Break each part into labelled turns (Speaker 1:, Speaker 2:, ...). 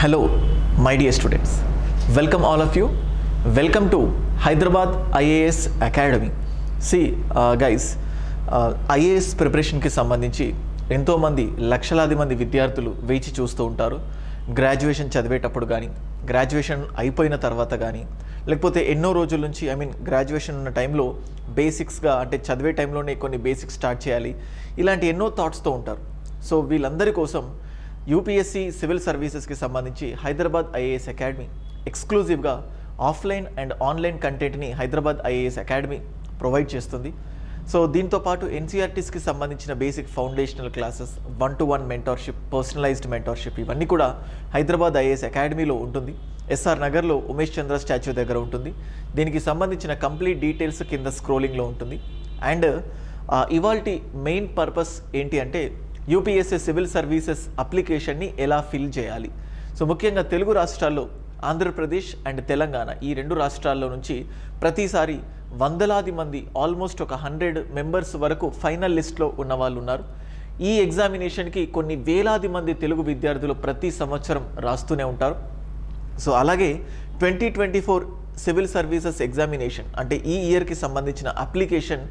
Speaker 1: Hello, my dear students. Welcome all of you. Welcome to Hyderabad IAS Academy. See, guys, IAS preparation కి సంబంధించి ఎంతో మంది లక్షలాది మంది విద్యార్థులు వేచి చూస్తూ ఉంటారు. గ్రాడ్యుయేషన్ చదివేటప్పుడు కానీ గ్రాడ్యుయేషన్ అయిపోయిన తర్వాత కానీ లేకపోతే ఎన్నో రోజుల నుంచి గ్రాడ్యుయేషన్ ఉన్న టైంలో బేసిక్స్గా అంటే చదివే టైంలోనే కొన్ని బేసిక్స్ స్టార్ట్ చేయాలి, ఇలాంటి ఎన్నో థాట్స్తో ఉంటారు. సో వీళ్ళందరి కోసం యూపీఎస్సీ సివిల్ సర్వీసెస్కి సంబంధించి హైదరాబాద్ ఐఏఎస్ అకాడమీ ఎక్స్క్లూజివ్గా ఆఫ్లైన్ అండ్ ఆన్లైన్ కంటెంట్ని హైదరాబాద్ ఐఏఎస్ అకాడమీ ప్రొవైడ్ చేస్తుంది. సో దీంతో పాటు ఎన్సీఆర్టీస్కి సంబంధించిన basic foundational classes, 1-to-1 mentorship, personalized mentorship ఇవన్నీ కూడా హైదరాబాద్ ఐఏఎస్ అకాడమీలో ఉంటుంది. ఎస్ఆర్ నగర్లో ఉమేష్ చంద్ర స్టాచ్యూ దగ్గర ఉంటుంది. దీనికి సంబంధించిన కంప్లీట్ డీటెయిల్స్ కింద స్క్రోలింగ్లో ఉంటుంది. అండ్ ఇవాల్టి మెయిన్ పర్పస్ ఏంటి అంటే యూపీఎస్సీ సివిల్ సర్వీసెస్ అప్లికేషన్ని ఎలా ఫిల్ చేయాలి. సో ముఖ్యంగా తెలుగు రాష్ట్రాల్లో ఆంధ్రప్రదేశ్ అండ్ తెలంగాణ ఈ రెండు రాష్ట్రాల్లో నుంచి ప్రతిసారి వందలాది మంది, ఆల్మోస్ట్ ఒక 100 మెంబర్స్ వరకు ఫైనల్ లిస్ట్లో ఉన్న వాళ్ళు ఉన్నారు. ఈ ఎగ్జామినేషన్కి కొన్ని వేలాది మంది తెలుగు విద్యార్థులు ప్రతి సంవత్సరం రాస్తూనే ఉంటారు. సో అలాగే 2024 సివిల్ సర్వీసెస్ ఎగ్జామినేషన్ అంటే ఈ ఇయర్కి సంబంధించిన అప్లికేషన్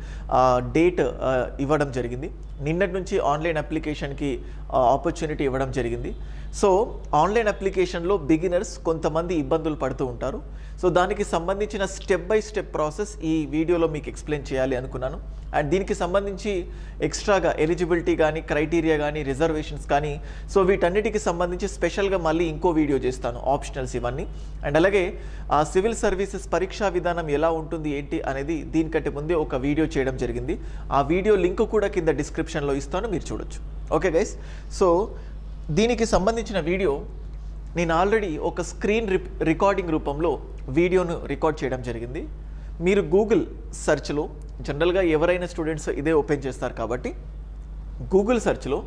Speaker 1: డేట్ ఇవ్వడం జరిగింది. నిన్నటి నుంచి ఆన్లైన్ అప్లికేషన్కి ఆపర్చునిటీ ఇవ్వడం జరిగింది. సో ఆన్లైన్ అప్లికేషన్లో బిగినర్స్ కొంతమంది ఇబ్బందులు పడుతూ ఉంటారు. సో దానికి సంబంధించిన స్టెప్ బై స్టెప్ ప్రాసెస్ ఈ వీడియోలో మీకు ఎక్స్ప్లెయిన్ చేయాలి అనుకున్నాను. అండ్ దీనికి సంబంధించి ఎక్స్ట్రాగా ఎలిజిబిలిటీ కానీ, క్రైటీరియా కానీ, రిజర్వేషన్స్ కానీ, సో వీటన్నిటికి సంబంధించి స్పెషల్గా మళ్ళీ ఇంకో వీడియో చేస్తాను, ఆప్షనల్స్ ఇవన్నీ. అండ్ అలాగే ఆ సివిల్ సర్వీసెస్ పరీక్షా విధానం ఎలా ఉంటుంది ఏంటి అనేది దీనికంటే ముందే ఒక వీడియో చేయడం జరిగింది. ఆ వీడియో లింక్ కూడా కింద డిస్క్రిప్షన్లో ఇస్తాను, మీరు చూడొచ్చు. ఓకే గైస్, సో దీనికి సంబంధించిన వీడియో నేను ఆల్రెడీ ఒక స్క్రీన్ రికార్డింగ్ రూపంలో వీడియోను రికార్డ్ చేయడం జరిగింది. మీరు గూగుల్ సెర్చ్లో జనరల్గా ఎవరైనా స్టూడెంట్స్ ఇదే ఓపెన్ చేస్తారు కాబట్టి గూగుల్ సెర్చ్లో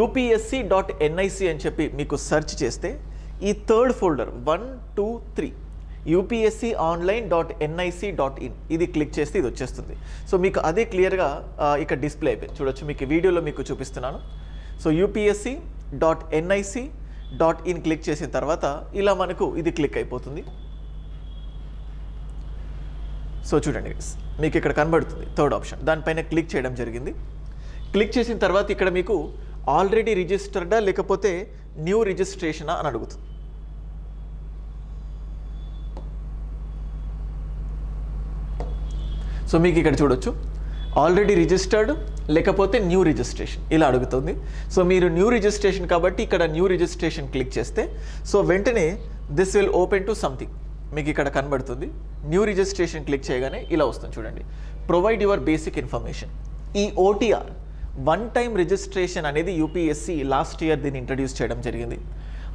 Speaker 1: upsc.nic అని చెప్పి మీకు సెర్చ్ చేస్తే ఈ థర్డ్ ఫోల్డర్ 1, 2, 3 upsconline.nic.in ఇది క్లిక్ చేస్తే ఇది వచ్చేస్తుంది. సో మీకు అదే క్లియర్గా ఇక్కడ డిస్ప్లే అయిపోయింది, చూడొచ్చు. మీకు వీడియోలో మీకు చూపిస్తున్నాను. సో upsc.nic.in క్లిక్ చేసిన తర్వాత ఇలా మనకు ఇది క్లిక్ అయిపోతుంది. సో చూడండి, మీకు ఇక్కడ కనబడుతుంది థర్డ్ ఆప్షన్, దానిపైన క్లిక్ చేయడం జరిగింది. క్లిక్ చేసిన తర్వాత ఇక్కడ మీకు ఆల్రెడీ రిజిస్టర్డా లేకపోతే న్యూ రిజిస్ట్రేషనా అని అడుగుతుంది. సో మీకు ఇక్కడ చూడొచ్చు ఆల్రెడీ రిజిస్టర్డ్ లేకపోతే న్యూ రిజిస్ట్రేషన్ ఇలా అడుగుతుంది. సో మీరు న్యూ రిజిస్ట్రేషన్ కాబట్టి ఇక్కడ న్యూ రిజిస్ట్రేషన్ క్లిక్ చేస్తే సో వెంటనే this will open to something మీకు ఇక్కడ కనబడుతుంది. న్యూ రిజిస్ట్రేషన్ క్లిక్ చేయగానే ఇలా వస్తుంది, చూడండి. Provide your basic information. ఈ ఓటీఆర్ 1 టైం రిజిస్ట్రేషన్ అనేది యూపీఎస్సీ లాస్ట్ ఇయర్ దీన్ని ఇంట్రడ్యూస్ చేయడం జరిగింది.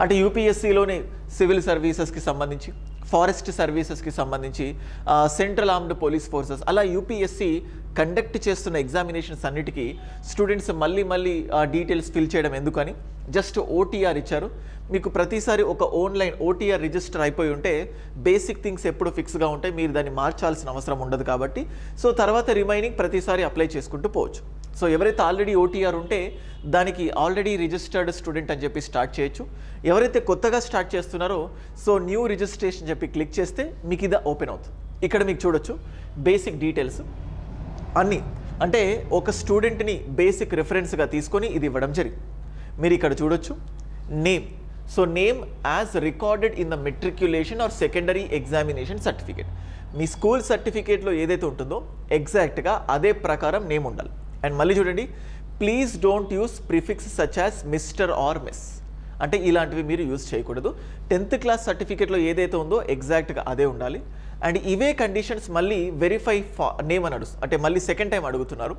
Speaker 1: అంటే యూపీఎస్సీలోనే సివిల్ సర్వీసెస్కి సంబంధించి, ఫారెస్ట్ సర్వీసెస్కి సంబంధించి, సెంట్రల్ ఆర్మ్డ్ పోలీస్ ఫోర్సెస్, అలా యూపీఎస్సీ కండక్ట్ చేస్తున్న ఎగ్జామినేషన్స్ అన్నిటికీ స్టూడెంట్స్ మళ్ళీ డీటెయిల్స్ ఫిల్ చేయడం ఎందుకని జస్ట్ ఓటీఆర్ ఇచ్చారు. మీకు ప్రతిసారి ఒక ఆన్లైన్ ఓటీఆర్ రిజిస్టర్ అయిపోయి ఉంటే బేసిక్ థింగ్స్ ఎప్పుడు ఫిక్స్గా ఉంటాయి, మీరు దాన్ని మార్చాల్సిన అవసరం ఉండదు కాబట్టి సో తర్వాత రిమైనింగ్ ప్రతిసారి అప్లై చేసుకుంటూ పోవచ్చు. సో ఎవరైతే ఆల్రెడీ ఓటీఆర్ ఉంటే దానికి ఆల్రెడీ రిజిస్టర్డ్ స్టూడెంట్ అని చెప్పి స్టార్ట్ చేయొచ్చు. ఎవరైతే కొత్తగా స్టార్ట్ చేస్తున్నారో సో న్యూ రిజిస్ట్రేషన్ చెప్పి క్లిక్ చేస్తే మీకు ఇది ఓపెన్ అవుతుంది. ఇక్కడ మీకు చూడొచ్చు బేసిక్ డీటెయిల్స్ అన్నీ, అంటే ఒక స్టూడెంట్ని బేసిక్ రెఫరెన్స్గా తీసుకొని ఇది ఇవ్వడం జరిగింది. మీరు ఇక్కడ చూడొచ్చు name. So name as recorded in the matriculation or secondary examination certificate. మీ స్కూల్ సర్టిఫికేట్లో ఏదైతే ఉంటుందో ఎగ్జాక్ట్గా అదే ప్రకారం నేమ్ ఉండాలి. అండ్ మళ్ళీ చూడండి, please don't use prefix such as mister or miss, అంటే ఇలాంటివి మీరు యూజ్ చేయకూడదు. 10th క్లాస్ సర్టిఫికేట్లో ఏదైతే ఉందో ఎగ్జాక్ట్గా అదే ఉండాలి. అండ్ ఇవే కండిషన్స్ మళ్ళీ వెరిఫై నేమ్ అని అంటే మళ్ళీ సెకండ్ టైం అడుగుతున్నారు.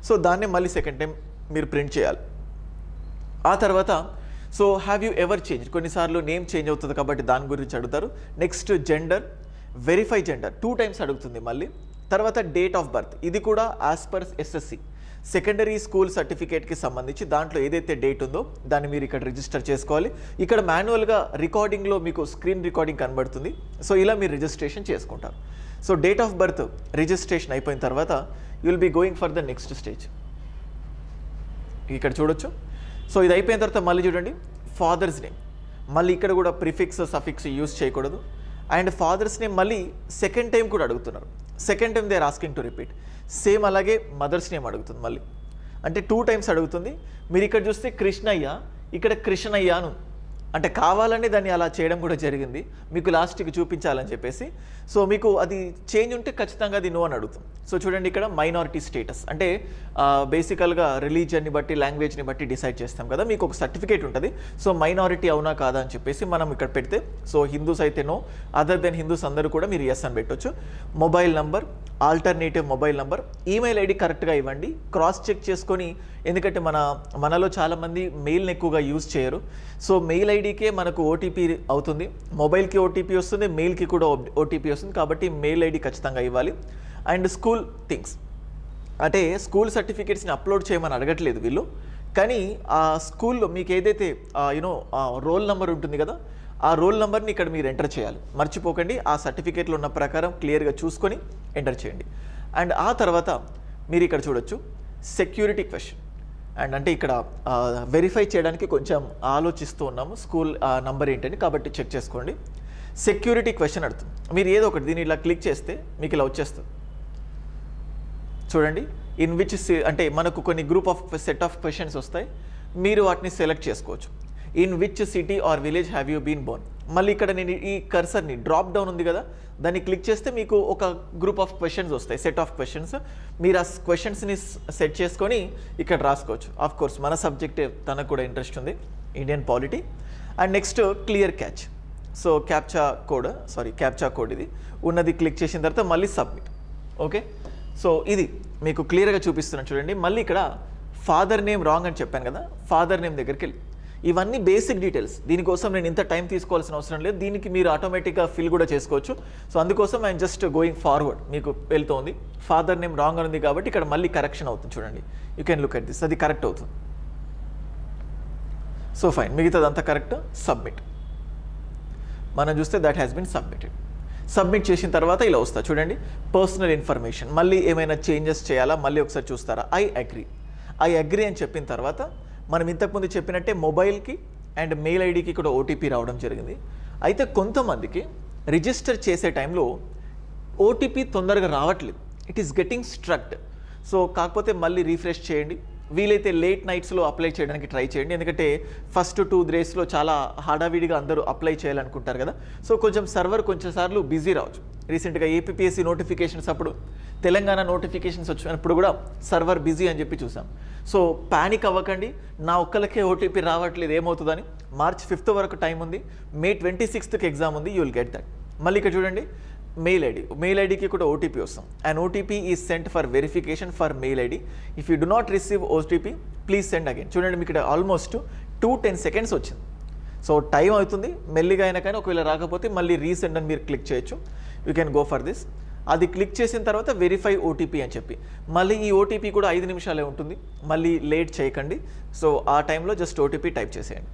Speaker 1: సో దాన్నే మళ్ళీ సెకండ్ టైం మీరు ప్రింట్ చేయాలి. ఆ తర్వాత so have you ever change, కొన్నిసార్లు నేమ్ చేంజ్ అవుతుంది కాబట్టి దాని గురించి అడుగుతారు. Next gender, verify gender 2 times అడుగుతుంది మళ్ళీ. తర్వాత డేట్ ఆఫ్ బర్త్, ఇది కూడా as per SSC secondary school సర్టిఫికేట్కి సంబంధించి దాంట్లో ఏదైతే డేట్ ఉందో దాన్ని మీరు ఇక్కడ రిజిస్టర్ చేసుకోవాలి. ఇక్కడ మాన్యువల్గా రికార్డింగ్లో మీకు స్క్రీన్ రికార్డింగ్ కనబడుతుంది. సో ఇలా మీరు రిజిస్ట్రేషన్ చేసుకుంటారు. So date of birth registration అయిపోయిన తర్వాత you will be going for the next stage. ఇక్కడ చూడొచ్చు. సో ఇది అయిపోయిన తర్వాత మళ్ళీ చూడండి ఫాదర్స్ నేమ్. మళ్ళీ ఇక్కడ కూడా ప్రిఫిక్స్ సఫిక్స్ యూజ్ చేయకూడదు. అండ్ ఫాదర్స్ నేమ్ మళ్ళీ సెకండ్ టైం కూడా అడుగుతున్నారు. Second time they are asking to repeat. Same అలాగే మదర్స్ నేమ్ అడుగుతుంది మళ్ళీ, అంటే 2 టైమ్స్ అడుగుతుంది. మీరు ఇక్కడ చూస్తే కృష్ణయ్య, ఇక్కడ కృష్ణయ్యను, అంటే కావాలని దాన్ని అలా చేయడం కూడా జరిగింది మీకు లాస్ట్కి చూపించాలని చెప్పేసి. సో మీకు అది చేంజ్ ఉంటే ఖచ్చితంగా అది నో అని అడుగుతుంది. సో చూడండి ఇక్కడ మైనారిటీ స్టేటస్ అంటే బేసికల్గా రిలీజియన్ని బట్టి లాంగ్వేజ్ని బట్టి డిసైడ్ చేస్తాం కదా, మీకు ఒక సర్టిఫికేట్ ఉంటుంది. సో మైనారిటీ అవునా కాదా అని చెప్పేసి మనం ఇక్కడ పెడితే, సో హిందూస్ అయితే నో, అదర్ దెన్ హిందూస్ అందరూ కూడా మీరు ఎస్ అని పెట్టొచ్చు. Mobile number, alternative mobile number, email ID కరెక్ట్గా ఇవ్వండి. క్రాస్ చెక్ చేసుకొని, ఎందుకంటే మనలో చాలామంది మెయిల్ని ఎక్కువగా యూజ్ చేయరు. సో మెయిల్ ఐడికే మనకు ఓటీపీ అవుతుంది, మొబైల్కి ఓటీపీ వస్తుంది, మెయిల్కి కూడా ఓటీపీ వస్తుంది. కాబట్టి మెయిల్ ఐడి ఖచ్చితంగా ఇవ్వాలి. అండ్ స్కూల్ థింగ్స్ అంటే స్కూల్ సర్టిఫికేట్స్ని అప్లోడ్ చేయమని అడగట్లేదు వీళ్ళు, కానీ ఆ స్కూల్లో మీకు ఏదైతే రోల్ నెంబర్ ఉంటుంది కదా, ఆ రోల్ నెంబర్ని ఇక్కడ మీరు ఎంటర్ చేయాలి. మర్చిపోకండి, ఆ సర్టిఫికేట్లో ఉన్న ప్రకారం క్లియర్గా చూసుకొని ఎంటర్ చేయండి. అండ్ ఆ తర్వాత మీరు ఇక్కడ చూడొచ్చు సెక్యూరిటీ క్వశ్చన్. అండ్ అంటే ఇక్కడ వెరిఫై చేయడానికి కొంచెం ఆలోచిస్తూ ఉన్నాము స్కూల్ నంబర్ ఏంటని, కాబట్టి చెక్ చేసుకోండి. సెక్యూరిటీ క్వశ్చన్ అడుగుతుంది. మీరు ఏదో ఒకటి దీన్ని ఇలా క్లిక్ చేస్తే మీకు ఇలా వచ్చేస్తుంది. చూడండి, ఇన్ విచ్ అంటే మనకు కొన్ని group of set of questions వస్తాయి, మీరు వాటిని సెలెక్ట్ చేసుకోవచ్చు. In which city or village have you been born. మళ్ళీ ఇక్కడ నేను ఈ కర్సర్ని డ్రాప్ డౌన్ ఉంది కదా, దాన్ని క్లిక్ చేస్తే మీకు ఒక గ్రూప్ ఆఫ్ క్వశ్చన్స్ వస్తాయి, సెట్ ఆఫ్ క్వశ్చన్స్. మీరు ఆ క్వశ్చన్స్ని సెట్ చేసుకొని ఇక్కడ రాసుకోవచ్చు. ఆఫ్ కోర్స్ మన సబ్జెక్ట్ తనకు కూడా ఇంట్రెస్ట్ ఉంది, Indian polity. And next clear catch. So captcha code ఇది ఉన్నది క్లిక్ చేసిన తర్వాత మళ్ళీ సబ్మిట్. ఓకే, సో ఇది మీకు క్లియర్గా చూపిస్తున్నాను చూడండి. మళ్ళీ ఇక్కడ ఫాదర్ నేమ్ రాంగ్ అని చెప్పాను కదా, ఫాదర్ నేమ్ దగ్గరికి వెళ్ళి ఇవన్నీ బేసిక్ డీటెయిల్స్, దీనికోసం నేను ఇంత టైం తీసుకోవాల్సిన అవసరం లేదు, దీనికి మీరు ఆటోమేటిక్గా ఫిల్ కూడా చేసుకోవచ్చు. సో అందుకోసం ఐఎమ్ జస్ట్ గోయింగ్ ఫార్వర్డ్, మీకు వెళ్తుంది. ఫాదర్ నేమ్ రాంగ్ ఉంది కాబట్టి ఇక్కడ మళ్ళీ కరెక్షన్ అవుతుంది చూడండి. You can look at this, అది కరెక్ట్ అవుతుంది. సో ఫైన్, మిగతాదంతా కరెక్ట్. సబ్మిట్ మనం చూస్తే that has been submitted. Submit చేసిన తర్వాత ఇలా వస్తా చూడండి, పర్సనల్ ఇన్ఫర్మేషన్. మళ్ళీ ఏమైనా చేంజెస్ చేయాలా మళ్ళీ ఒకసారి చూస్తారా. ఐ అగ్రీ అని చెప్పిన తర్వాత మనం ఇంతకుముందు చెప్పినట్టే మొబైల్కి అండ్ మెయిల్ ఐడికి కూడా ఓటీపీ రావడం జరిగింది. అయితే కొంతమందికి రిజిస్టర్ చేసే టైంలో ఓటీపీ తొందరగా రావట్లేదు, ఇట్ ఈస్ గెటింగ్ స్ట్రక్డ్. సో కాకపోతే మళ్ళీ రీఫ్రెష్ చేయండి, వీలైతే లేట్ నైట్స్లో అప్లై చేయడానికి ట్రై చేయండి. ఎందుకంటే ఫస్ట్ 2 daysలో చాలా హడావిడిగా అందరూ అప్లై చేయాలనుకుంటారు కదా. సో కొంచెం సర్వర్ కొంచెం సార్లు బిజీ రావచ్చు. రీసెంట్గా ఏపీఎస్సీ నోటిఫికేషన్స్ అప్పుడు, తెలంగాణ నోటిఫికేషన్స్ వచ్చినప్పుడు కూడా సర్వర్ బిజీ అని చెప్పి చూసాం. సో ప్యానిక్ అవ్వకండి, నా ఒక్కరికే ఓటీపీ రావట్లేదు ఏమవుతుందని. March 5th వరకు టైం ఉంది, May 26th ఎగ్జామ్ ఉంది, యూ విల్ గెట్ దట్. మళ్ళీ ఇక్కడ చూడండి మెయిల్ ఐడికి కూడా ఓటీపీ వస్తాం. And OTP is cent for verification for male ID. If you do not receive OTP please send again. చూడండి మీకు ఇక్కడ ఆల్మోస్ట్ 2-10 seconds వచ్చింది. సో టైం అవుతుంది, మెల్లిగా అయినా కానీ ఒకవేళ రాకపోతే మళ్ళీ రీసెండ్ అని మీరు క్లిక్ చేయొచ్చు. You can go for this. అది క్లిక్ చేసిన తర్వాత వెరిఫై ఓటీపీ అని చెప్పి మళ్ళీ ఈ ఓటీపీ కూడా 5 నిమిషాలే ఉంటుంది, మళ్ళీ లేట్ చేయకండి. సో ఆ టైంలో జస్ట్ ఓటీపీ టైప్ చేసేయండి.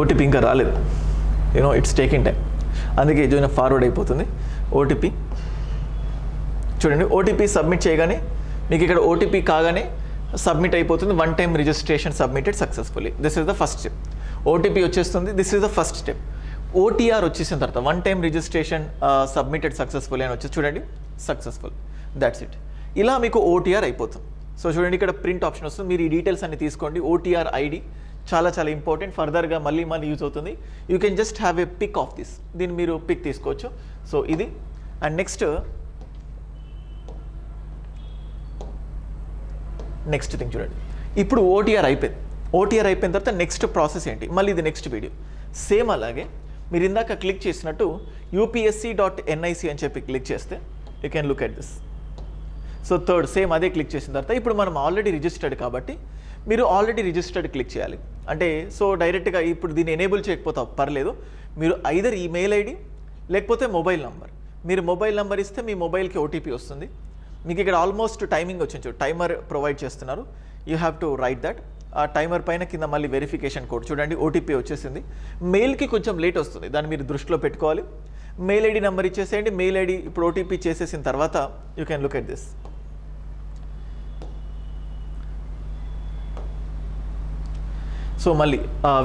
Speaker 1: ఓటీపీ ఇంకా రాలేదు, ఇట్స్ టేకింగ్ టైం, అందుకే ఏదైనా ఫార్వర్డ్ అయిపోతుంది. ఓటీపీ చూడండి, ఓటీపీ సబ్మిట్ చేయగానే మీకు ఇక్కడ ఓటీపీ కాగానే సబ్మిట్ అయిపోతుంది. 1 time registration submitted successfully. This is the first step. OTP వచ్చేస్తుంది, this is the first step. OTR వచ్చేసిన తర్వాత 1 time రిజిస్ట్రేషన్ సబ్మిటెడ్ సక్సెస్ఫుల్లీ అని వచ్చేసి చూడండి, సక్సెస్ఫుల్, దాట్స్ ఇట్. ఇలా మీకు ఓటీఆర్ అయిపోతుంది. సో చూడండి ఇక్కడ ప్రింట్ ఆప్షన్ వస్తుంది, మీరు ఈ డీటెయిల్స్ అన్ని తీసుకోండి. ఓటీఆర్ ఐడి చాలా ఇంపార్టెంట్, ఫర్దర్గా మళ్ళీ యూజ్ అవుతుంది. You can just have a pick of this, దీన్ని మీరు పిక్ తీసుకోవచ్చు. సో ఇది. అండ్ నెక్స్ట్ థింగ్ చూడండి, ఇప్పుడు ఓటీఆర్ అయిపోయింది. ఓటీఆర్ అయిపోయిన తర్వాత నెక్స్ట్ ప్రాసెస్ ఏంటి, మళ్ళీ ఇది నెక్స్ట్ వీడియో. సేమ్ అలాగే మీరు ఇందాక క్లిక్ చేసినట్టు upsc.nic అని చెప్పి క్లిక్ చేస్తే you can look at this. So third same అదే క్లిక్ చేసిన తర్వాత ఇప్పుడు మనం ఆల్రెడీ రిజిస్టర్డ్ కాబట్టి మీరు ఆల్రెడీ రిజిస్టర్డ్ క్లిక్ చేయాలి. అంటే సో డైరెక్ట్గా ఇప్పుడు దీన్ని ఎనేబుల్ చేయకపోతే పర్లేదు, మీరు ఐదర్ ఈమెయిల్ ఐడి లేకపోతే మొబైల్ నెంబర్. మీరు మొబైల్ నెంబర్ ఇస్తే మీ మొబైల్కి ఓటీపీ వస్తుంది. మీకు ఇక్కడ ఆల్మోస్ట్ టైమింగ్ వచ్చింది, టైమర్ ప్రొవైడ్ చేస్తున్నారు, you have to right that. ఆ టైమర్ పైన కింద మళ్ళీ వెరిఫికేషన్ కోడ్ చూడండి, ఓటీపీ వచ్చేసింది. మెయిల్కి కొంచెం లేట్ వస్తుంది, దాన్ని మీరు దృష్టిలో పెట్టుకోవాలి. మెయిల్ ఐడి నెంబర్ ఇచ్చేసేయండి. మెయిల్ ఐడి ఇప్పుడు ఓటీపీ చేసేసిన తర్వాత you can look at this. So మళ్ళీ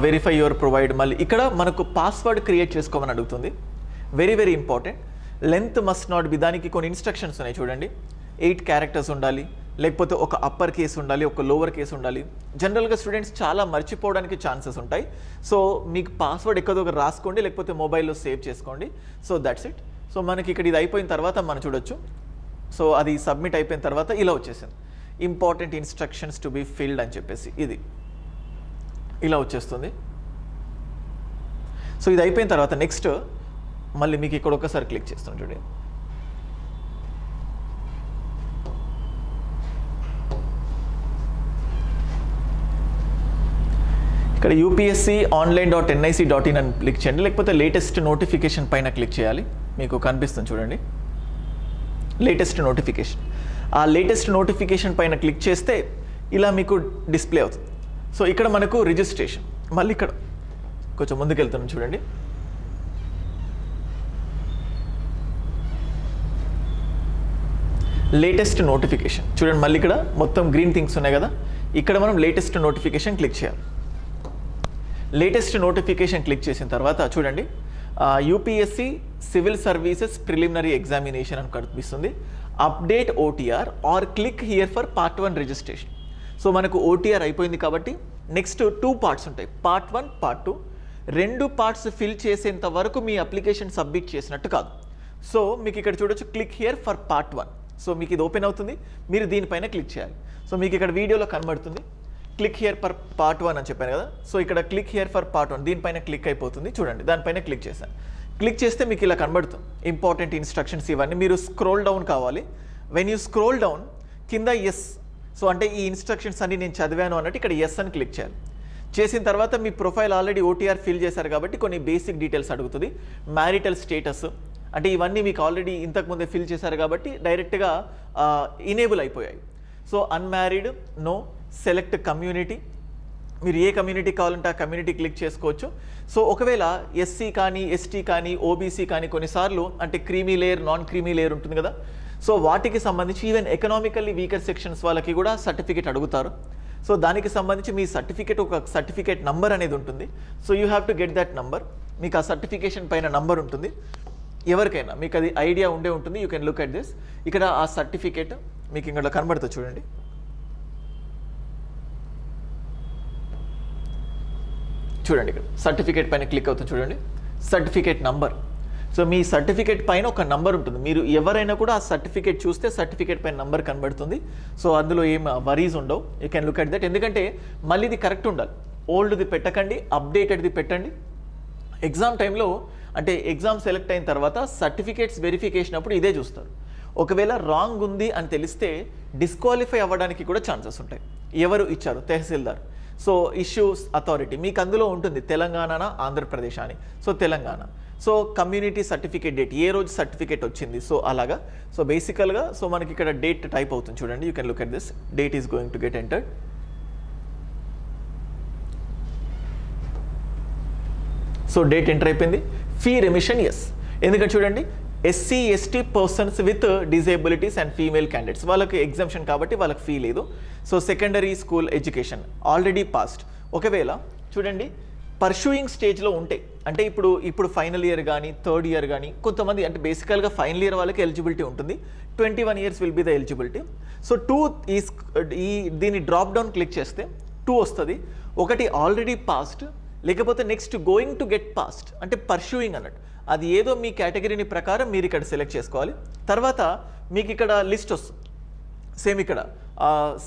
Speaker 1: వెరిఫై యువర్ ప్రొవైడ్, మళ్ళీ ఇక్కడ మనకు పాస్వర్డ్ క్రియేట్ చేసుకోమని అడుగుతుంది. Very very important. Length must not be, దానికి కొన్ని ఇన్స్ట్రక్షన్స్ ఉన్నాయి చూడండి. 8 క్యారెక్టర్స్ ఉండాలి, లేకపోతే ఒక అప్పర్ కేస్ ఉండాలి, ఒక లోవర్ కేస్ ఉండాలి. జనరల్గా స్టూడెంట్స్ చాలా మర్చిపోవడానికి ఛాన్సెస్ ఉంటాయి. సో మీకు పాస్వర్డ్ ఎక్కడో ఒక రాసుకోండి, లేకపోతే మొబైల్లో సేవ్ చేసుకోండి. So that's it. సో మనకి ఇక్కడ ఇది అయిపోయిన తర్వాత మనం చూడొచ్చు. సో అది సబ్మిట్ అయిపోయిన తర్వాత ఇలా వచ్చేసింది, important instructions to be filled అని చెప్పేసి ఇది ఇలా వచ్చేస్తుంది. సో ఇది అయిపోయిన తర్వాత నెక్స్ట్ మళ్ళీ మీకు ఇక్కడ ఒకసారి క్లిక్ చేస్తాం చూడండి. ఇక్కడ యూపీఎస్సీ online.nic.in అని క్లిక్ చేయండి, లేకపోతే లేటెస్ట్ నోటిఫికేషన్ పైన క్లిక్ చేయాలి. మీకు కనిపిస్తుంది చూడండి లేటెస్ట్ నోటిఫికేషన్. ఆ లేటెస్ట్ నోటిఫికేషన్ పైన క్లిక్ చేస్తే ఇలా మీకు డిస్ప్లే అవుతుంది. సో ఇక్కడ మనకు రిజిస్ట్రేషన్, మళ్ళీ ఇక్కడ కొంచెం ముందుకు వెళ్తున్నాం చూడండి. లేటెస్ట్ నోటిఫికేషన్ చూడండి, మళ్ళీ ఇక్కడ మొత్తం గ్రీన్ థింగ్స్ ఉన్నాయి కదా, ఇక్కడ మనం లేటెస్ట్ నోటిఫికేషన్ క్లిక్ చేయాలి. లేటెస్ట్ నోటిఫికేషన్ క్లిక్ చేసిన తర్వాత చూడండి UPSC civil services preliminary examination అని కనిపిస్తుంది. Update OTR or click here for part 1 registration. So మనకు ఓటీఆర్ అయిపోయింది కాబట్టి నెక్స్ట్ 2 పార్ట్స్ ఉంటాయి, పార్ట్ 1 పార్ట్ 2. 2 పార్ట్స్ ఫిల్ చేసేంత వరకు మీ అప్లికేషన్ సబ్మిట్ చేసినట్టు కాదు. సో మీకు ఇక్కడ చూడొచ్చు click here for part 1. So మీకు ఇది ఓపెన్ అవుతుంది, మీరు దీనిపైన క్లిక్ చేయాలి. సో మీకు ఇక్కడ వీడియోలో కనబడుతుంది క్లిక్ హియర్ ఫర్ పార్ట్ 1 అని చెప్పాను కదా. సో ఇక్కడ క్లిక్ హియర్ ఫర్ పార్ట్ 1 దీనిపైన క్లిక్ అయిపోతుంది చూడండి. దానిపైన క్లిక్ చేశాను. క్లిక్ చేస్తే మీకు ఇలా కనబడుతుంది ఇంపార్టెంట్ ఇన్స్ట్రక్షన్స్ ఇవన్నీ. మీరు స్క్రోల్ డౌన్ కావాలి. వెన్ యూ స్క్రోల్ డౌన్ కింద ఎస్, సో అంటే ఈ ఇన్స్ట్రక్షన్స్ అన్ని నేను చదివాను అన్నట్టు ఇక్కడ ఎస్ అని క్లిక్ చేయాలి. చేసిన తర్వాత మీ ప్రొఫైల్ ఆల్రెడీ ఓటీఆర్ ఫిల్ చేశారు కాబట్టి కొన్ని బేసిక్ డీటెయిల్స్ అడుగుతుంది. మ్యారిటల్ స్టేటస్ అంటే ఇవన్నీ మీకు ఆల్రెడీ ఇంతకుముందే ఫిల్ చేశారు కాబట్టి డైరెక్ట్గా ఇనేబుల్ అయిపోయాయి. So unmarried no, select community, మీరు ఏ కమ్యూనిటీ కావాలంటే ఆ కమ్యూనిటీ క్లిక్ చేసుకోవచ్చు. సో ఒకవేళ ఎస్సీ కానీ ఎస్టీ కానీ ఓబీసీ కానీ కొన్నిసార్లు అంటే creamy layer non creamy layer ఉంటుంది కదా, సో వాటికి సంబంధించి ఈవెన్ ఎకనామికల్లీ వీకర్ సెక్షన్స్ వాళ్ళకి కూడా సర్టిఫికేట్ అడుగుతారు. సో దానికి సంబంధించి మీ సర్టిఫికేట్ ఒక సర్టిఫికేట్ నంబర్ అనేది ఉంటుంది. So you have to get that number. మీకు ఆ సర్టిఫికేషన్ పైన నంబర్ ఉంటుంది. ఎవరికైనా మీకు అది ఐడియా ఉండే ఉంటుంది. You can look at this. ఇక్కడ ఆ సర్టిఫికేట్ మీకు ఇక్కడ కనబడుతుంది చూడండి. చూడండి ఇక్కడ సర్టిఫికేట్ పైన క్లిక్ అవుతుంది చూడండి, సర్టిఫికేట్ నంబర్. సో మీ సర్టిఫికేట్ పైన ఒక నంబర్ ఉంటుంది. మీరు ఎవరైనా కూడా ఆ సర్టిఫికేట్ చూస్తే సర్టిఫికేట్ పైన నంబర్ కనబడుతుంది. సో అందులో ఏం వరీస్ ఉండవు. You can look at that. ఎందుకంటే మళ్ళీ ఇది కరెక్ట్ ఉండాలి. ఓల్డ్ది పెట్టకండి, అప్డేటెడ్ది పెట్టండి. ఎగ్జామ్ టైంలో అంటే ఎగ్జామ్ సెలెక్ట్ అయిన తర్వాత సర్టిఫికేట్స్ వెరిఫికేషన్ అప్పుడు ఇదే చూస్తారు. ఒకవేళ రాంగ్ ఉంది అని తెలిస్తే డిస్క్వాలిఫై అవ్వడానికి కూడా ఛాన్సెస్ ఉంటాయి. ఎవరు ఇచ్చారు? తహసీల్దార్. సో ఇష్యూస్ అథారిటీ మీకు అందులో ఉంటుంది, తెలంగాణ ఆంధ్రప్రదేశ్ అని. So Telangana. So community certificate date, ఏ రోజు సర్టిఫికేట్ వచ్చింది. సో అలాగా. సో బేసికల్గా సో మనకి ఇక్కడ డేట్ టైప్ అవుతుంది చూడండి. You can look at this. Date is going to get entered. So date enter అయిపోయింది. ఫీ రెమిషన్ ఎస్, ఎందుకంటే చూడండి SC ST persons with disabilities and female candidates వాళ్ళకి ఎగ్జామ్షన్ కాబట్టి వాళ్ళకి ఫీ లేదు. So secondary school education already passed. ఒకవేళ చూడండి pursuing స్టేజ్లో ఉంటాయి అంటే ఇప్పుడు ఫైనల్ ఇయర్ కానీ థర్డ్ ఇయర్ కానీ కొంతమంది అంటే బేసికల్గా ఫైనల్ ఇయర్ వాళ్ళకి ఎలిజిబిలిటీ ఉంటుంది. 21 years will be the eligibility. So 2 దీన్ని డ్రాప్ డౌన్ క్లిక్ చేస్తే 2 వస్తుంది. ఒకటి ఆల్రెడీ పాస్డ్, లేకపోతే next going to get passed అంటే పర్షూయింగ్ అన్నట్టు. అది ఏదో మీ కేటగిరీని ప్రకారం మీరు ఇక్కడ సెలెక్ట్ చేసుకోవాలి. తర్వాత మీకు ఇక్కడ లిస్ట్ వస్తుంది. సేమ్ ఇక్కడ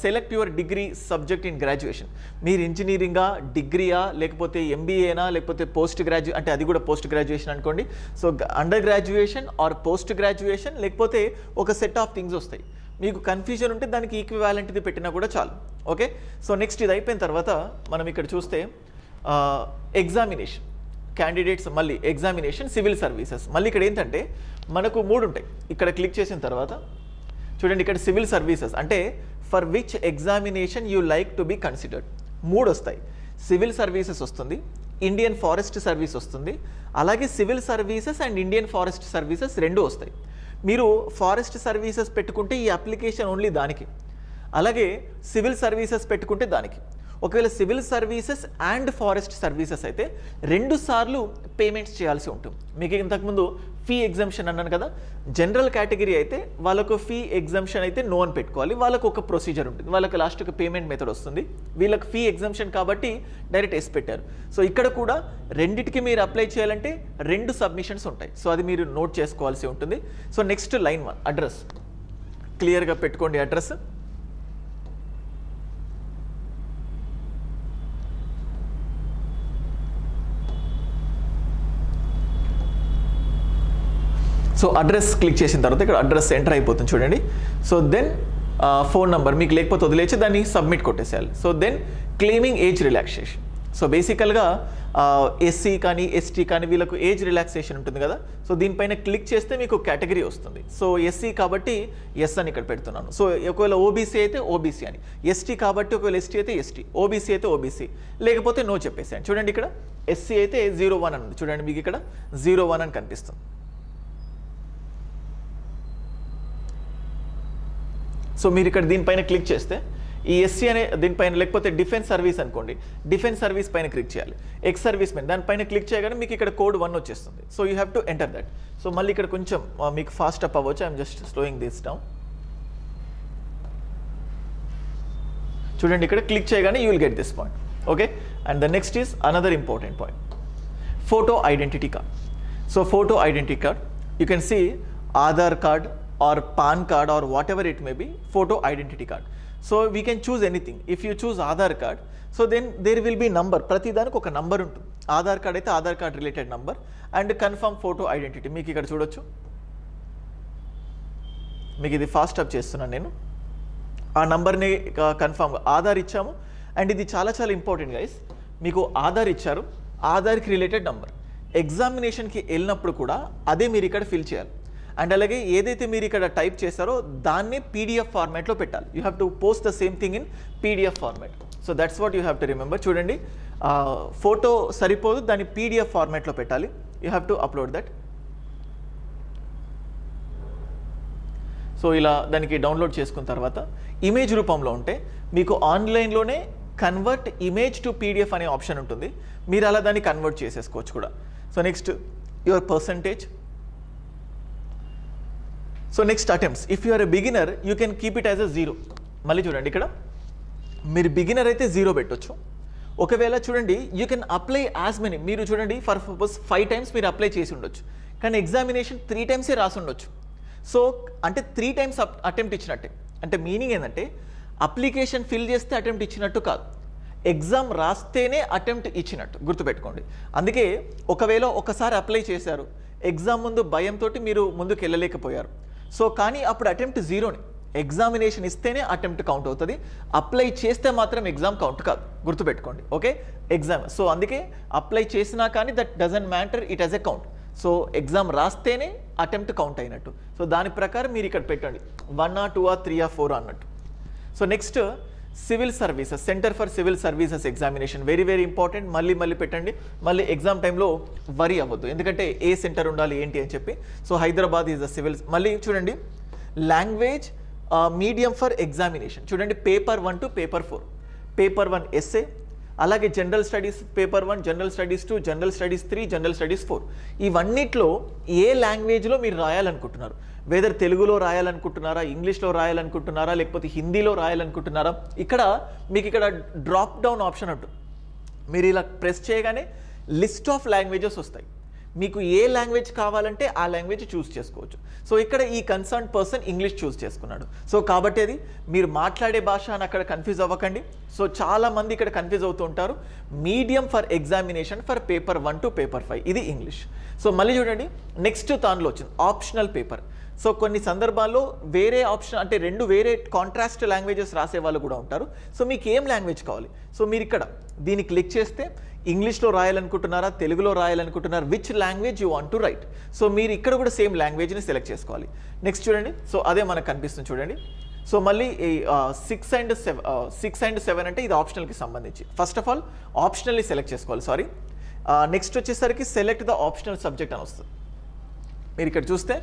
Speaker 1: select your degree subject in graduation. మీరు ఇంజనీరింగా, డిగ్రీయా, లేకపోతే ఎంబీఏనా, లేకపోతే పోస్ట్ గ్రాడ్యుయేషన్ అంటే అది కూడా పోస్ట్ గ్రాడ్యుయేషన్ అనుకోండి. So under graduation or post graduation, లేకపోతే ఒక సెట్ ఆఫ్ థింగ్స్ వస్తాయి. మీకు కన్ఫ్యూజన్ ఉంటే దానికి ఈక్వివాలెంట్ది పెట్టినా కూడా చాలు. ఓకే. సో నెక్స్ట్ ఇది అయిపోయిన తర్వాత మనం ఇక్కడ చూస్తే ఎగ్జామినేషన్ క్యాండిడేట్స్, మళ్ళీ ఎగ్జామినేషన్ సివిల్ సర్వీసెస్. మళ్ళీ ఇక్కడ ఏంటంటే మనకు 3 ఉంటాయి. ఇక్కడ క్లిక్ చేసిన తర్వాత చూడండి ఇక్కడ సివిల్ సర్వీసెస్ అంటే for which examination you like to be considered 3 వస్తాయి. సివిల్ సర్వీసెస్ వస్తుంది, ఇండియన్ ఫారెస్ట్ సర్వీస్ వస్తుంది, అలాగే civil services and Indian forest services రెండు వస్తాయి. మీరు ఫారెస్ట్ సర్వీసెస్ పెట్టుకుంటే ఈ అప్లికేషన్ ఓన్లీ దానికి, అలాగే సివిల్ సర్వీసెస్ పెట్టుకుంటే దానికి. ఒకవేళ civil services and forest services అయితే 2 సార్లు పేమెంట్స్ చేయాల్సి ఉంటుంది. మీకు ఇంతకుముందు ఫీ ఎగ్జంప్షన్ అన్నాను కదా, జనరల్ కేటగిరీ అయితే వాళ్ళకు ఫీ ఎగ్జంప్షన్ అయితే నో అని పెట్టుకోవాలి, వాళ్ళకు ఒక ప్రొసీజర్ ఉంటుంది, వాళ్ళకి లాస్ట్కి పేమెంట్ మెథడ్ వస్తుంది. వీళ్ళకి ఫీ ఎగ్జంప్షన్ కాబట్టి డైరెక్ట్ ఎస్ పెట్టారు. సో ఇక్కడ కూడా రెండిటికి మీరు అప్లై చేయాలంటే 2 సబ్మిషన్స్ ఉంటాయి. సో అది మీరు నోట్ చేసుకోవాల్సి ఉంటుంది. సో నెక్స్ట్ లైన్ 1 అడ్రస్ క్లియర్గా పెట్టుకోండి. అడ్రస్ సో అడ్రస్ క్లిక్ చేసిన తర్వాత ఇక్కడ అడ్రస్ ఎంటర్ అయిపోతుంది చూడండి. సో దెన్ ఫోన్ నెంబర్ మీకు లేకపోతే వదిలేసి దాన్ని సబ్మిట్ కొట్టేసేయాలి. So then claiming age relaxation. So బేసికల్గా ఎస్సీ కానీ ఎస్టీ కానీ వీళ్ళకు ఏజ్ రిలాక్సేషన్ ఉంటుంది కదా, సో దీనిపైన క్లిక్ చేస్తే మీకు కేటగిరీ వస్తుంది. సో ఎస్సీ కాబట్టి ఎస్ అని ఇక్కడ పెడుతున్నాను. సో ఒకవేళ ఓబీసీ అయితే ఓబీసీ అని, ఎస్టీ కాబట్టి ఒకవేళ ఎస్టీ అయితే ఎస్టీ, ఓబీసీ అయితే ఓబీసీ, లేకపోతే నో చెప్పేసాను. చూడండి ఇక్కడ ఎస్సీ అయితే 01 అని ఉంది, చూడండి మీకు ఇక్కడ 01 అని కనిపిస్తుంది. సో మీరు ఇక్కడ దీనిపైన క్లిక్ చేస్తే ఈ ఎస్సీ అనే దీనిపైన, లేకపోతే డిఫెన్స్ సర్వీస్ అనుకోండి, డిఫెన్స్ సర్వీస్ పైన క్లిక్ చేయాలి. ఎక్స్ సర్వీస్ పైన దానిపైన క్లిక్ చేయగానే మీకు ఇక్కడ కోడ్ 1 వచ్చేస్తుంది. So you have to enter that. So మళ్ళీ ఇక్కడ కొంచెం మీకు ఫాస్ట్ అప్ అవ్వచ్చు. I'm just slowing this down. చూడండి ఇక్కడ క్లిక్ చేయగానే you will get this point. Okay, and the next is another important point, photo identity card. So photo identity card you can see Aadhaar card or PAN card or whatever it may be, photo identity card. So we can choose anything. If you choose Aadhaar card, so then there will be number. ప్రతి దానికి ఒక number ఉంటుంది. Aadhaar card అయితే Aadhaar card related number and confirm photo identity మీకు ఇక్కడ చూడొచ్చు. మీకు ఇది ఫాస్ట్ అప్ చేస్తున్నాను నేను. ఆ నంబర్ని కన్ఫర్మ్ ఆధార్ ఇచ్చాము. అండ్ ఇది చాలా చాలా ఇంపార్టెంట్ గైస్, మీకు ఆధార్ ఇచ్చారు, ఆధార్కి రిలేటెడ్ నంబర్. ఎగ్జామినేషన్కి వెళ్ళినప్పుడు కూడా అదే మీరు ఇక్కడ ఫిల్ చేయాలి. అండ్ అలాగే ఏదైతే మీరు ఇక్కడ టైప్ చేస్తారో దాన్ని పీడిఎఫ్ ఫార్మాట్లో పెట్టాలి. You have to post the same thing in PDF format. So that's what you have to remember. చూడండి ఫోటో సరిపోదు, దాన్ని పీడిఎఫ్ ఫార్మాట్లో పెట్టాలి. You have to upload that. So ఇలా దానికి డౌన్లోడ్ చేసుకున్న తర్వాత ఇమేజ్ రూపంలో ఉంటే మీకు ఆన్లైన్లోనే కన్వర్ట్ ఇమేజ్ టు పీడిఎఫ్ అనే ఆప్షన్ ఉంటుంది. మీరు అలా దాన్ని కన్వర్ట్ చేసేసుకోవచ్చు కూడా. So next your percentage. So next attempts, if you are a beginner you can keep it as a 0. మళ్ళీ చూడండి ఇక్కడ మీరు బిగినర్ అయితే 0 పెట్టొచ్చు. ఒకవేళ చూడండి you can apply as many, మీరు చూడండి ఫర్ సపోజ్ 5 టైమ్స్ మీరు అప్లై చేసి ఉండొచ్చు, కానీ ఎగ్జామినేషన్ 3 టైమ్సే రాసి ఉండొచ్చు. సో అంటే 3 టైమ్స్ అటెంప్ట్ ఇచ్చినట్టే. అంటే మీనింగ్ ఏంటంటే అప్లికేషన్ ఫిల్ చేస్తే అటెంప్ట్ ఇచ్చినట్టు కాదు, ఎగ్జామ్ రాస్తేనే అటెంప్ట్ ఇచ్చినట్టు గుర్తుపెట్టుకోండి. అందుకే ఒకవేళ ఒకసారి అప్లై చేశారు, ఎగ్జామ్ ముందు భయంతో మీరు ముందుకు వెళ్ళలేకపోయారు, సో కానీ అప్పుడు అటెంప్ట్ 0ని, ఎగ్జామినేషన్ ఇస్తేనే అటెంప్ట్ కౌంట్ అవుతుంది, అప్లై చేస్తే మాత్రం ఎగ్జామ్ కౌంట్ కాదు గుర్తుపెట్టుకోండి. Okay, exam. సో అందుకే అప్లై చేసినా కానీ that doesn't matter, it as a count. So exam రాస్తేనే అటెంప్ట్ కౌంట్ అయినట్టు. సో దాని ప్రకారం మీరు ఇక్కడ పెట్టండి 1 or 2 or 3 or 4 అన్నట్టు. So next civil services, centre for civil services examination, very very important. మళ్ళీ పెట్టండి. మళ్ళీ ఎగ్జామ్ టైంలో వరీ అవ్వద్దు, ఎందుకంటే ఏ సెంటర్ ఉండాలి ఏంటి అని చెప్పి. So Hyderabad is the civil. మళ్ళీ చూడండి లాంగ్వేజ్ మీడియం ఫర్ ఎగ్జామినేషన్, చూడండి paper 1 to paper 4. Paper 1 SA, అలాగే general studies paper 1, general studies 2, general studies 3, general studies 4. ఇవన్నిట్లో ఏ లాంగ్వేజ్లో మీరు రాయాలనుకుంటున్నారు, వెదర్ తెలుగులో రాయాలనుకుంటున్నారా, ఇంగ్లీష్లో రాయాలనుకుంటున్నారా, లేకపోతే హిందీలో రాయాలనుకుంటున్నారా, ఇక్కడ మీకు ఇక్కడ డ్రాప్ డౌన్ ఆప్షన్ ఉంటుంది. మీరు ఇలా ప్రెస్ చేయగానే లిస్ట్ ఆఫ్ లాంగ్వేజెస్ వస్తాయి. మీకు ఏ లాంగ్వేజ్ కావాలంటే ఆ లాంగ్వేజ్ చూస్ చేసుకోవచ్చు. సో ఇక్కడ ఈ కన్సర్న్ పర్సన్ ఇంగ్లీష్ చూస్ చేసుకున్నాడు. సో కాబట్టి అది మీరు మాట్లాడే భాష అని అక్కడ కన్ఫ్యూజ్ అవ్వకండి. సో చాలామంది ఇక్కడ కన్ఫ్యూజ్ అవుతూ ఉంటారు. Medium for examination for paper 1 to paper 5 ఇది ఇంగ్లీష్. సో మళ్ళీ చూడండి నెక్స్ట్ దానిలో వచ్చింది ఆప్షనల్ పేపర్. సో కొన్ని సందర్భాల్లో వేరే ఆప్షన్ అంటే 2 వేరే కాంట్రాస్ట్ లాంగ్వేజెస్ రాసే వాళ్ళు కూడా ఉంటారు. సో మీకు ఏం లాంగ్వేజ్ కావాలి, సో మీరు ఇక్కడ దీన్ని క్లిక్ చేస్తే ఇంగ్లీష్లో రాయాలనుకుంటున్నారా, తెలుగులో రాయాలనుకుంటున్నారా, which language you want to write. So మీరు ఇక్కడ కూడా సేమ్ లాంగ్వేజ్ని సెలెక్ట్ చేసుకోవాలి. నెక్స్ట్ చూడండి, సో అదే మనకు కనిపిస్తుంది చూడండి. సో మళ్ళీ 6 and 7 అంటే ఇది ఆప్షనల్కి సంబంధించి. ఫస్ట్ ఆఫ్ ఆల్ ఆప్షనల్ని సెలెక్ట్ చేసుకోవాలి. నెక్స్ట్ వచ్చేసరికి సెలెక్ట్ ద ఆప్షనల్ సబ్జెక్ట్ అని వస్తుంది. మీరు ఇక్కడ చూస్తే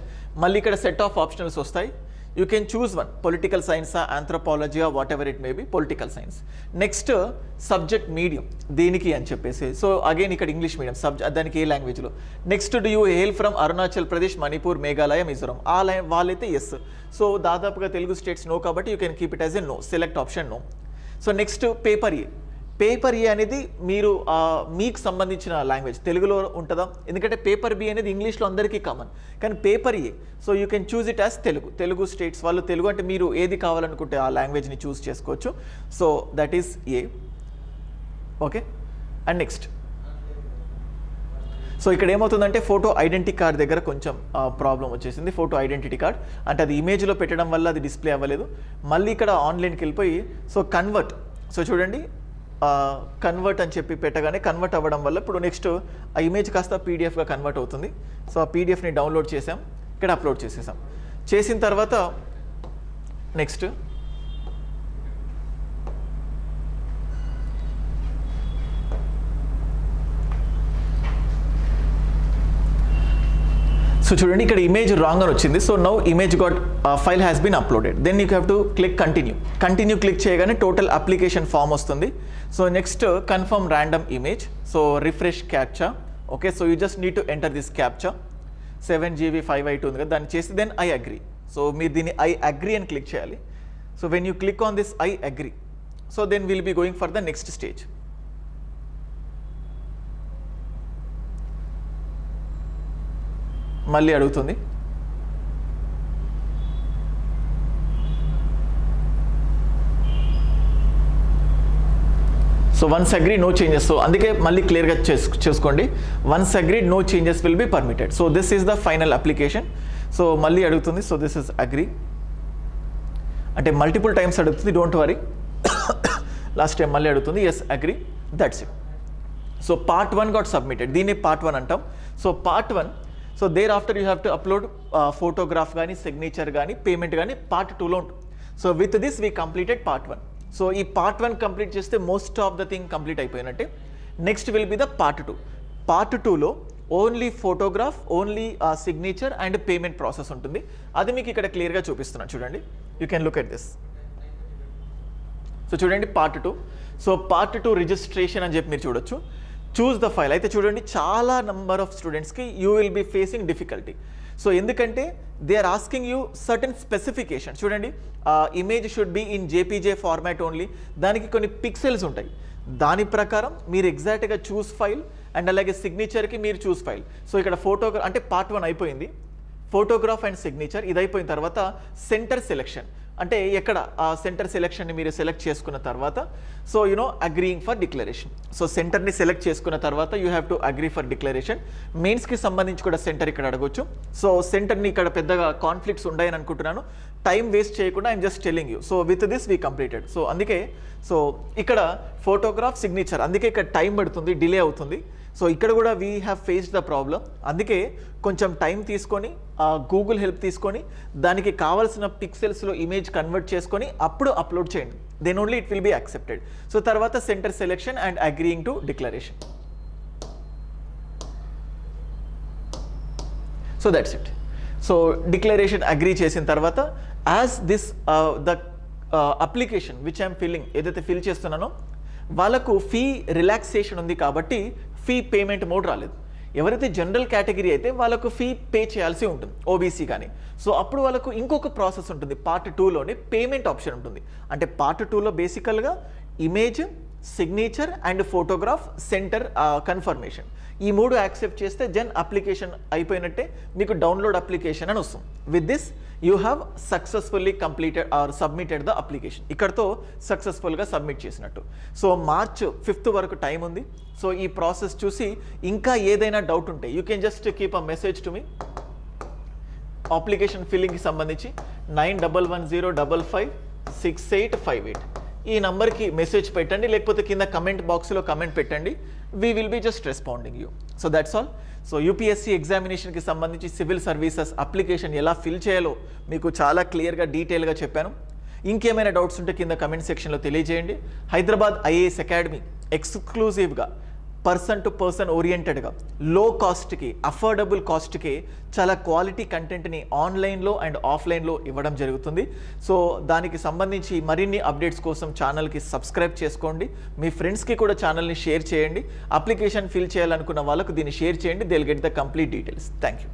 Speaker 1: మళ్ళీ ఇక్కడ సెట్ ఆఫ్ ఆప్షనల్స్ వస్తాయి. You can choose one, political సైన్సా, anthropology, whatever it may be, political science. Next subject medium దేనికి అని చెప్పేసి, సో అగైన్ ఇక్కడ ఇంగ్లీష్ మీడియం దానికి ఏ లాంగ్వేజ్లో. Next do you hail from Arunachal Pradesh, Manipur, Meghalaya, Mizoram, వాళ్ళైతే ఎస్. సో దాదాపుగా తెలుగు స్టేట్స్ నో కాబట్టి you can keep it as a no, select option no. So next paper A. Paper A అనేది మీరు మీకు సంబంధించిన లాంగ్వేజ్ తెలుగులో ఉంటుందా, ఎందుకంటే పేపర్ బి అనేది ఇంగ్లీష్లో అందరికీ కామన్, కానీ paper A. So you can choose it as Telugu states వాళ్ళు తెలుగు అంటే మీరు ఏది కావాలనుకుంటే ఆ లాంగ్వేజ్ని చూస్ చేసుకోవచ్చు. So that is a. Okay, and next so ఇక్కడ ఏమవుతుందంటే ఫోటో ఐడెంటిటీ కార్డ్ దగ్గర కొంచెం ప్రాబ్లం వచ్చేసింది. ఫోటో ఐడెంటిటీ కార్డ్ అంటే అది ఇమేజ్లో పెట్టడం వల్ల అది డిస్ప్లే అవ్వలేదు. మళ్ళీ ఇక్కడ ఆన్లైన్కి వెళ్ళిపోయి సో కన్వర్ట్, సో చూడండి కన్వర్ట్ అని చెప్పి పెట్టగానే కన్వర్ట్ అవ్వడం వల్ల ఇప్పుడు నెక్స్ట్ ఆ ఇమేజ్ కాస్త పీడిఎఫ్గా కన్వర్ట్ అవుతుంది. సో ఆ పీడిఎఫ్ని డౌన్లోడ్ చేసాం, ఇక్కడ అప్లోడ్ చేసేసాం. చేసిన తర్వాత నెక్స్ట్ సో చూడండి ఇక్కడ ఇమేజ్ రాంగ్ అని వచ్చింది. So now image got file has been uploaded. Then you have to click continue click చేయగానే టోటల్ అప్లికేషన్ ఫామ్ వస్తుంది. So next confirm random image, so refresh captcha. Okay, so you just need to enter this captcha. 7GB 5i2 ఉంది కదా, దాన్ని చేసి then I agree. So మీరు దీన్ని I agree అని click చేయాలి. So when you click on this I agree, so then will be going for the next stage. మళ్ళీ అడుగుతుంది. So once agree no changes. So అందుకే మళ్ళీ క్లియర్గా చేసుకోండి, once agreed no changes will be permitted. So this is the final application. So మళ్ళీ అడుగుతుంది. So this is agree అంటే multiple times అడుగుతుంది, డోంట్ వరీ. లాస్ట్ టైం మళ్ళీ అడుగుతుంది, yes agree, that's it. So part 1 got submitted, దీన్ని part 1 అంటాం. So part 1, so thereafter you have to upload photograph కానీ, signature కానీ, పేమెంట్ కానీ part 2లో ఉంటుంది. So with this we completed part 1. So ఈ పార్ట్ 1 కంప్లీట్ చేస్తే most of the thing complete అయిపోయినట్టే. Next will be the part 2. Part 2లో only photograph, only signature and payment process ఉంటుంది. అది మీకు ఇక్కడ క్లియర్గా చూపిస్తున్నాను చూడండి. You can look at this. So చూడండి పార్ట్ 2. సో పార్ట్ 2 రిజిస్ట్రేషన్ అని చెప్పి మీరు చూడొచ్చు. చూస్ ద ఫైల్ అయితే చూడండి చాలా నెంబర్ ఆఫ్ స్టూడెంట్స్కి you will be facing difficulty. So ఎందుకంటే they are asking you certain specification. చూడండి image should be in JPG format only, దానికి కొన్ని పిక్సెల్స్ ఉంటాయి. దాని ప్రకారం మీరు ఎగ్జాక్ట్గా చూస్ ఫైల్ అండ్ అలాగే సిగ్నేచర్కి మీరు చూస్ ఫైల్. సో ఇక్కడ ఫోటోగ్రాఫ్ అంటే పార్ట్ 1 అయిపోయింది, ఫోటోగ్రాఫ్ అండ్ సిగ్నేచర్ ఇది అయిపోయిన తర్వాత సెంటర్ సెలెక్షన్ అంటే ఎక్కడ ఆ సెంటర్ సెలెక్షన్ని మీరు సెలెక్ట్ చేసుకున్న తర్వాత so you know agreeing for declaration. So సెంటర్ని సెలెక్ట్ చేసుకున్న తర్వాత you have to agree for declaration. మెయిన్స్కి సంబంధించి కూడా సెంటర్ ఇక్కడ అడగొచ్చు. సో సెంటర్ని ఇక్కడ పెద్దగా కాన్ఫ్లిక్ట్స్ ఉన్నాయని అనుకుంటున్నాను, టైం వేస్ట్ చేయకుండా I'm just telling you. So with this we completed. So అందుకే సో ఇక్కడ ఫోటోగ్రాఫ్ సిగ్నేచర్ అందుకే ఇక్కడ టైం పడుతుంది, డిలే అవుతుంది. సో ఇక్కడ కూడా we have faced the problem. అందుకే కొంచెం టైం తీసుకొని గూగుల్ హెల్ప్ తీసుకొని దానికి కావాల్సిన పిక్సెల్స్లో ఇమేజ్ కన్వర్ట్ చేసుకొని అప్పుడు అప్లోడ్ చేయండి. Then only it will be accepted. So తర్వాత centre selection and agreeing to declaration. So that's it. So declaration agree చేసిన తర్వాత as this the application which I'm filling ఏదైతే ఫిల్ చేస్తున్నానో వాళ్ళకు ఫీ రిలాక్సేషన్ ఉంది కాబట్టి ఫీ పేమెంట్ మోడ్ రాలేదు. ఎవరైతే జనరల్ కేటగిరీ అయితే వాళ్ళకు ఫీ పే చేయాల్సి ఉంటుంది, ఓబీసీ కానీ. సో అప్పుడు వాళ్ళకు ఇంకొక ప్రాసెస్ ఉంటుంది, పార్ట్ 2లోనే పేమెంట్ ఆప్షన్ ఉంటుంది. అంటే పార్ట్ 2లో బేసికల్గా image, signature and photograph, centre confirmation ఈ 3 యాక్సెప్ట్ చేస్తే జెన్ అప్లికేషన్ అయిపోయినట్టే, మీకు డౌన్లోడ్ అప్లికేషన్ అని వస్తుంది. With this you have successfully completed or submitted the application. ఇక్కడతో సక్సెస్ఫుల్గా సబ్మిట్ చేసినట్టు. సో March 5th వరకు టైం ఉంది. సో ఈ ప్రాసెస్ చూసి ఇంకా ఏదైనా డౌట్ ఉంటే you can just keep a message to me. Application ఫిల్లింగ్కి సంబంధించి 9110556858 ఈ నంబర్కి మెసేజ్ పెట్టండి, లేకపోతే కింద కమెంట్ బాక్స్లో కమెంట్ పెట్టండి. We will be just responding you. So that's all. So UPSC ఎగ్జామినేషన్కి సంబంధించి సివిల్ సర్వీసెస్ అప్లికేషన్ ఎలా ఫిల్ చేయాలో మీకు చాలా క్లియర్గా డీటెయిల్గా చెప్పాను. ఇంకేమైనా డౌట్స్ ఉంటే కింద కమెంట్ సెక్షన్లో తెలియజేయండి. హైదరాబాద్ ఐఏఎస్ అకాడమీ ఎక్స్క్లూజివ్గా పర్సన్ టు పర్సన్ ఓరియంటెడ్గా లో కాస్ట్కి అఫోర్డబుల్ కాస్ట్కి చాలా క్వాలిటీ కంటెంట్ని ఆన్లైన్లో అండ్ ఆఫ్లైన్లో ఇవ్వడం జరుగుతుంది. సో దానికి సంబంధించి మరిన్ని అప్డేట్స్ కోసం ఛానల్కి సబ్స్క్రైబ్ చేసుకోండి. మీ ఫ్రెండ్స్కి కూడా ఛానల్ని షేర్ చేయండి. అప్లికేషన్ ఫిల్ చేయాలనుకున్న వాళ్ళకు దీన్ని షేర్ చేయండి. They will get the complete details. Thank you.